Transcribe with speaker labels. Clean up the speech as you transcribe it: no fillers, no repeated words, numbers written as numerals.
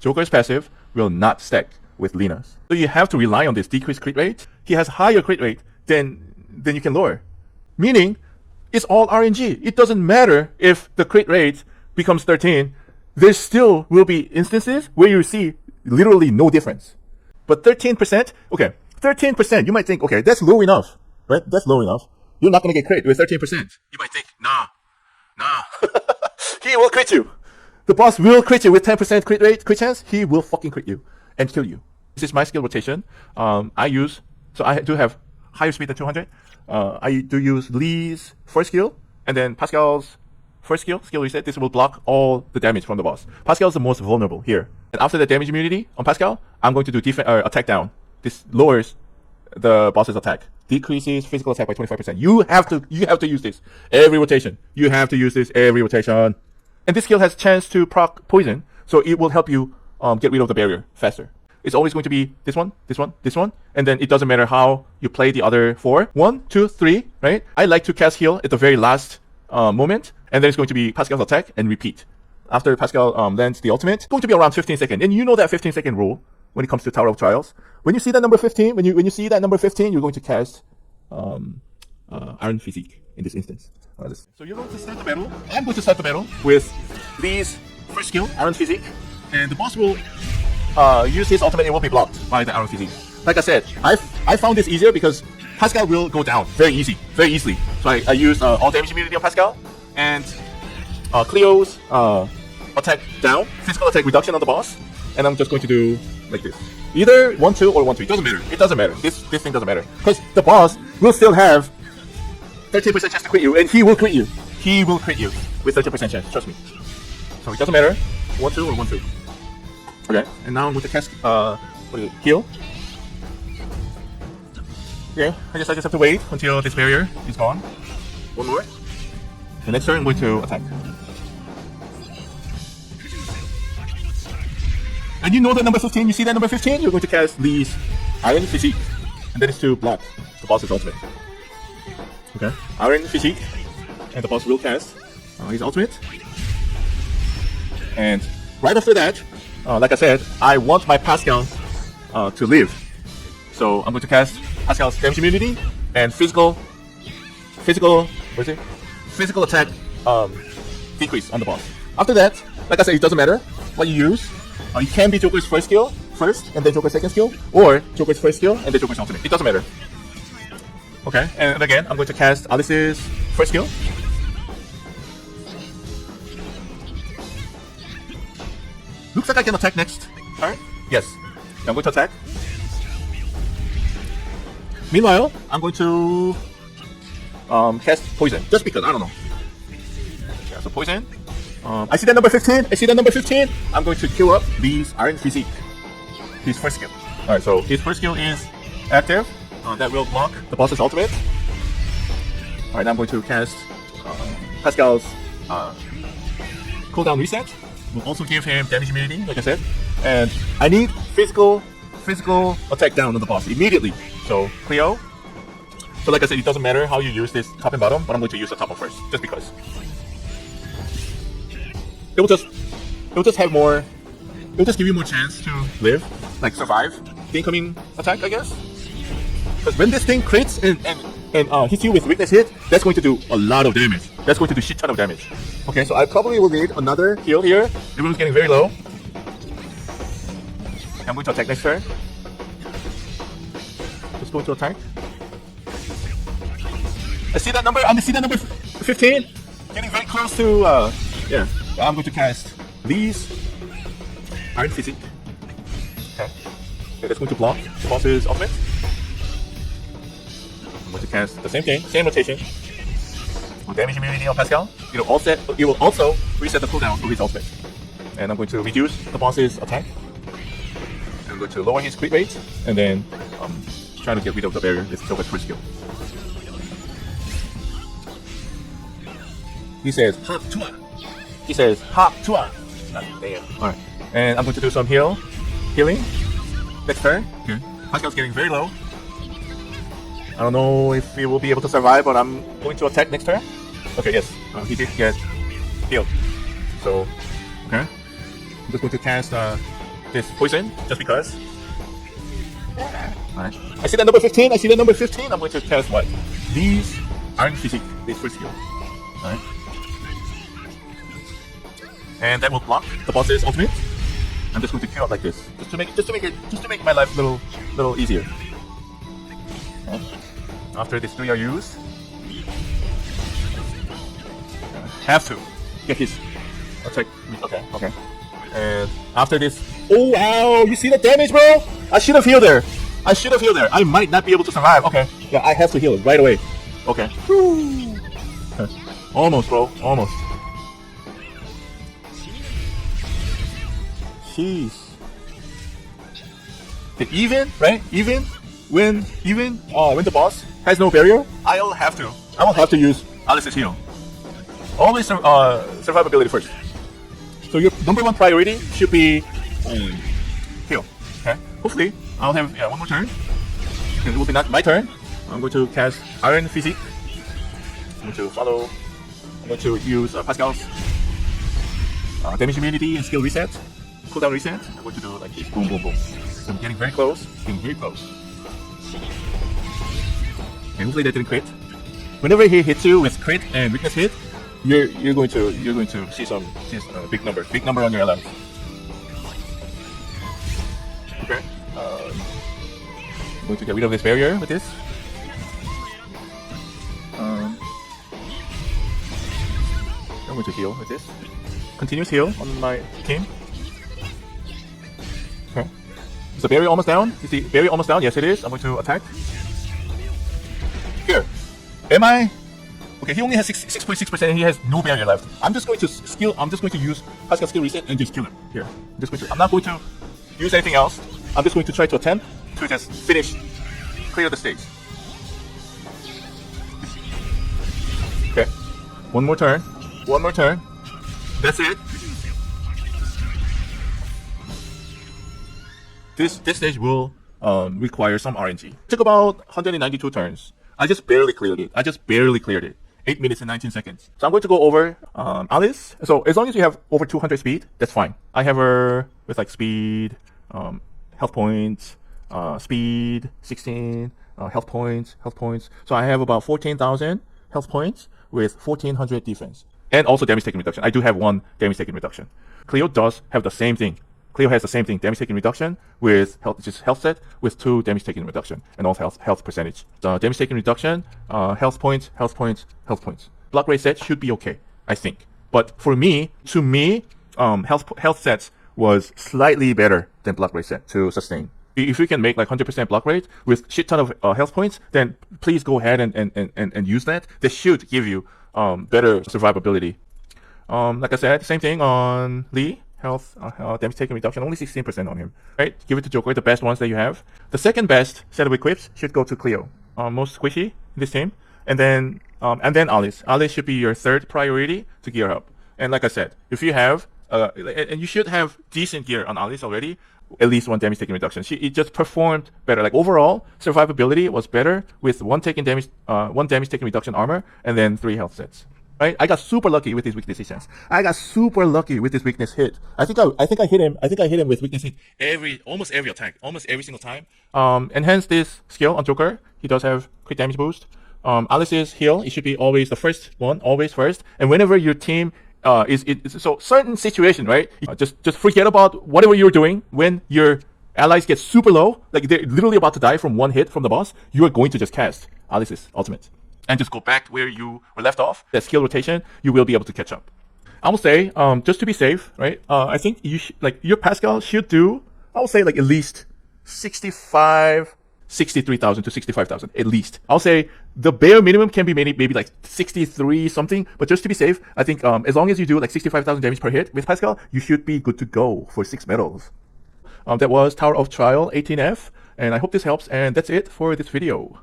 Speaker 1: Joker's passive will not stack with Lena's. So you have to rely on this decreased crit rate. He has higher crit rate than you can lower. Meaning, it's all RNG. It doesn't matter if the crit rate becomes 13. There still will be instances where you see literally no difference. But 13%, okay, 13%, you might think, okay, that's low enough, right? That's low enough. You're not going to get crit with 13%. You might think, nah. He will crit you. The boss will crit you with 10% crit chance. He will fucking crit you and kill you. This is my skill rotation. So I do have higher speed than 200. I do use Lee's first skill and then Pascal's first skill reset. This will block all the damage from the boss. Pascal is the most vulnerable here. And after the damage immunity on Pascal, I'm going to do attack down. This lowers the boss's attack. Decreases physical attack by 25%. You have to use this every rotation. You have to use this every rotation. And this skill has chance to proc poison, so it will help you get rid of the barrier faster. It's always going to be this one, and then it doesn't matter how you play the other 4. 1, 2, 3, right? I like to cast heal at the very last moment, and then it's going to be Pascal's attack and repeat. After Pascal lands the ultimate, it's going to be around 15 seconds. And you know that 15-second rule when it comes to Tower of Trials. When you see that number 15, when you see that number 15, you're going to cast Iron Physique in this instance. So you're going to start the battle. I'm going to start the battle with Lee's first skill, Iron Physique, and the boss will use his ultimate. It will be blocked by the Iron Physique. Like I said, I found this easier because Pascal will go down very easily. So I use all damage immunity on Pascal and Cleo's attack down, physical attack reduction on the boss, and I'm just going to do like this. Either 1-2 or 1-3. It doesn't matter. This thing doesn't matter because the boss will still have 13% chance to crit you, and he will crit you. He will crit you with 13% chance. Trust me. So it doesn't matter 1-2 or 1-3. Okay, and now I'm going to cast heal. Okay, I guess I just have to wait until this barrier is gone. One more. The next turn I'm going to attack. And you know that number 15, you see that number 15? You're going to cast Lee's Iron Physique. And that is to block the boss's ultimate. Okay, Iron Physique. And the boss will cast his ultimate. And right after that, like I said, I want my Pascal to live. So I'm going to cast Pascal's damage immunity and physical attack decrease on the boss. After that, like I said, it doesn't matter what you use. It can be Joker's first skill first, and then Joker's second skill, or Joker's first skill and then Joker's ultimate. It doesn't matter. Okay, and again, I'm going to cast Alice's first skill. Looks like I can attack next. Alright? Yes. I'm going to attack. Meanwhile, I'm going to cast poison. Just because, I don't know. Yeah, so poison. I see that number 15. I'm going to kill up Lee's Iron Physique. His first skill. Alright, so his first skill is active. That will block the boss's ultimate. Alright, now I'm going to cast Pascal's cooldown reset. Will also give him damage immunity, like I said. And I need physical attack down on the boss immediately. So Cleo. So like I said, it doesn't matter how you use this top and bottom, but I'm going to use the top one first, just because. It will just give you more chance to live, like survive the incoming attack, I guess. Because when this thing crits and hits you with weakness hit, that's going to do a lot of damage. That's going to do shit ton of damage. Okay, so I probably will need another heal here. Everyone's getting very low. I'm going to attack next turn. Just going to attack. I see that number 15. Getting very close to yeah. I'm going to cast Lee's Iron Physique. Okay, that's going to block the boss's ultimate. I'm going to cast the same thing, same rotation. With damage immunity on Pascal. It will also reset the cooldown of his ultimate. And I'm going to reduce the boss's attack. I'm going to lower his crit rate, and then try to get rid of the barrier with Joker's first skill. He says, Hop Tua. Damn. Alright. And I'm going to do some healing. Next turn. Okay. Pascal's getting very low. I don't know if he will be able to survive, but I'm going to attack next turn. Okay, yes. He did get healed. So, okay. I'm just going to cast this poison just because. Alright. I see that number 15. I see that number 15. I'm going to cast what? These Iron Physique, this first skill. Alright. And that will block the boss's ultimate. I'm just going to kill it like this, just to make my life a little easier. Okay. After these three are used, have to get his attack. Okay. And after this, oh wow! You see the damage, bro? I should have healed there. I might not be able to survive. Okay. Yeah, I have to heal right away. Okay. Almost, bro. Almost. Jeez. Even, right? Even when the boss has no barrier, I will have to use Alice's heal. Always survivability first. So your number one priority should be heal. Okay. Hopefully I'll have one more turn. It will be not my turn. I'm going to cast Iron Physique. I'm going to use Pascal's damage immunity and skill reset, cooldown reset. I'm going to do like this, boom, boom, boom. So I'm getting very close. And hopefully that didn't crit. Whenever he hits you with crit and weakness hit, you're going to see some big number on your LM. Okay. I'm going to get rid of this barrier with this. I'm going to heal with this. Continuous heal on my team. Okay. Is the barrier almost down? Is the barrier almost down? Yes, it is. I'm going to attack. Here. Am I? Okay, he only has 6.6% and he has no barrier left. I'm just going to use Pascal skill reset and just kill him. Here. I'm not going to use anything else. I'm just going to try to attempt to just clear the stage. Okay. One more turn. That's it. This stage will require some RNG. Took about 192 turns. I just barely cleared it. 8 minutes and 19 seconds. So I'm going to go over Alice. So as long as you have over 200 speed, that's fine. I have her with like speed, health points, speed 16, health points. So I have about 14,000 health points with 1400 defense. And also damage taken reduction. I do have one damage taken reduction. Cleo does have the same thing. Cleo has the same thing, damage taken reduction with health set with 2 damage taken reduction and also health percentage. The damage taken reduction, health points. Block rate set should be okay, I think. But for me, health sets was slightly better than block rate set to sustain. If you can make like 100% block rate with shit ton of health points, then please go ahead and use that. This should give you better survivability. Like I said, same thing on Lee. Health, damage taken reduction, only 16% on him. Right? Give it to Joker, the best ones that you have. The second best set of equips should go to Cleo. Most squishy in this team. And then Alice. Alice should be your third priority to gear up. And like I said, if you have, and you should have decent gear on Alice already, at least 1 damage taken reduction. It just performed better. Like overall, survivability was better with 1 damage taken reduction armor and then 3 health sets. Right? I got super lucky with his weakness hits. I got super lucky with his weakness hit. I think I hit him with weakness hit almost every attack, almost every single time. And hence this skill on Joker, he does have crit damage boost. Alice's heal, it should be always the first one, always first. And whenever your team so certain situation, right? Just forget about whatever you're doing when your allies get super low, like they're literally about to die from 1 hit from the boss. You are going to just cast Alice's ultimate and just go back where you were left off. That skill rotation, you will be able to catch up. I will say, just to be safe, right? I think you your Pascal should do, I will say like at least 63,000 to 65,000 at least. I'll say the bare minimum can be maybe like 63 something, but just to be safe, I think as long as you do like 65,000 damage per hit with Pascal, you should be good to go for 6 medals. That was Tower of Trial 18F, and I hope this helps, and that's it for this video.